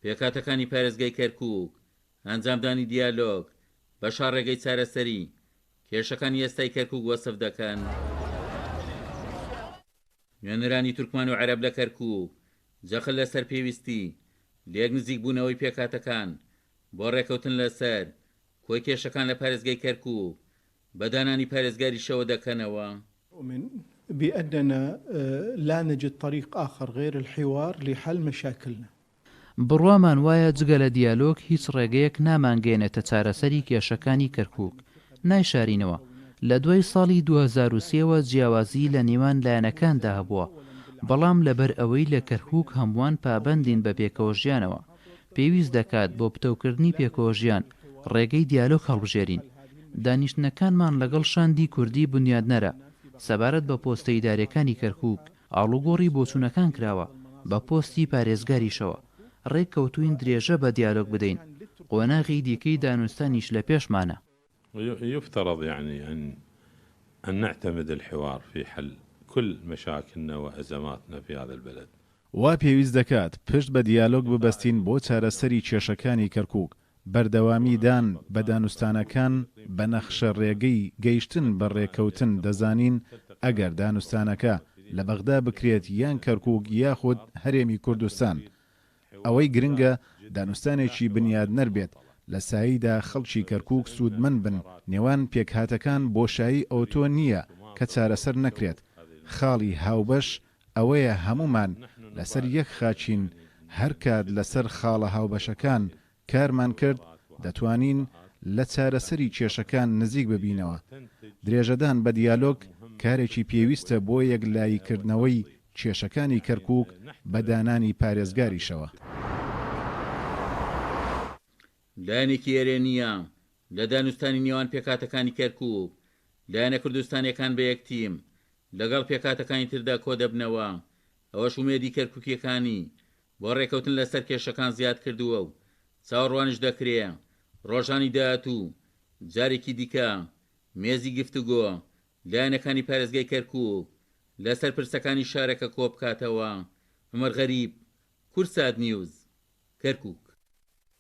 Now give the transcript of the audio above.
پێکاتەکانی پارێزگای کەرکووک، ئەنجامدانی دیالۆگ بە شارڕێگەی چارەسەری کێشەکانی ئێستای کەرکووک وەسف دەکەن. نوێنەرانی تورکمان و عەرەب لە کەرکووک جەخت لەسەر پێویستی لێک نزیک بوونەوەی پێکاتەکان بۆ ڕێکەوتن لەسەر کۆی کێشەکان لە پارێزگای کەرکووک بەدانانی پارێزگاری شەوە دەکەنەوە. بأننا لا نجد طريق آخر غير الحوار لحل مشاكلنا. بڕوامان وایە جگە لە دیالۆگ هیچ ڕێگەیەک نامانگەێنێتە چارەسەری کێشەکانی کەرکووک. نایشارینەوە لە دوای ساڵی 2023ەوە جیاوازی لە نێوان لایەنەکاندا هەبووە، بەڵام لەبەر ئەوەی لە کەرکووک هەمووان پابەندین بە پێکەوە ژیانەوە، پێویست دەکات بۆ پتەوکردنی پێکەوە ژیان ڕێگەی دیالۆگ هەڵبژێرین. دانیشتنەکانمان لەگەڵ شاندی کوردی بنیادنەرە سەبارەت بە پۆستە ئیدارەکانی کەرکووک ئاڵوگۆڕی بۆچوونەکان کراوە بە پۆستی پارێزگاریشەوە. ڕێککەوتوین درێژە بە دیالۆگ بدەین، قۆناغی دیکەی دانوستانیش لە پێشمانە. يفترض يعني أن نعتمد الحوار في حل كل مشاكلنا وأزماتنا في هذا البلد. وا پێویست دەکات پشت بە دیالۆگ ببەستین بۆ چارەسەری کێشەکانی کەرکووک، بەردەوامیدان بە دانوستانەکان بە نەخشە ڕێگەی گەیشتن بە ڕێکەوتن دەزانین ئەگەر دانوستانەکە لە بەغدا بکرێت یان کەرکووک یاخود هەرێمی کوردستان. ئەوەی گرنگە دانوستانێکی بنیادنەر بێت لە ساییدا خەڵکی کەرکووک سوودمەند بن. نێوان پێکهاتەکان بۆشایی ئۆتۆ نییە کە چارەسەر نەکرێت. خاڵی هاوبەش ئەوەیە هەمومان لەسەر یەک خاچین، هەر کات لەسەر خاڵە هاوبەشەکان کارمان کرد دەتوانین لە چارەسەری کێشەکان نزیک ببینەوە. درێژەدان بە دیالۆگ کارێکی پێویستە بۆ یەکلاییکردنەوەی کێشەکانی کەرکووک بە دانانی پارێزگاریشەوە. لایەنێکی ئێرێنیە لە دانوستانی نێوان پێکاتەکانی کەرکووک، لایەنە کوردستانیەکان بە یەکتیم لەگەڵ پێکاتەکانی تردا کۆ دەبنەوە. ئەوەش ومێدی کەرکووکیەکانی بۆ ڕێکەوتن لەسەر کێشەکان زیاد کردووە و چاوەڕوانش دەکرێ ڕۆژانی داهاتوو جارێکی دیکە مێزی گفتوگۆ لایەنەکانی پارێزگای کەرکووک لەسەر پرسەکانی شارەکە کۆ بکاتەوە. عومەر غەریب، کورسات نیوز، کەرکووک.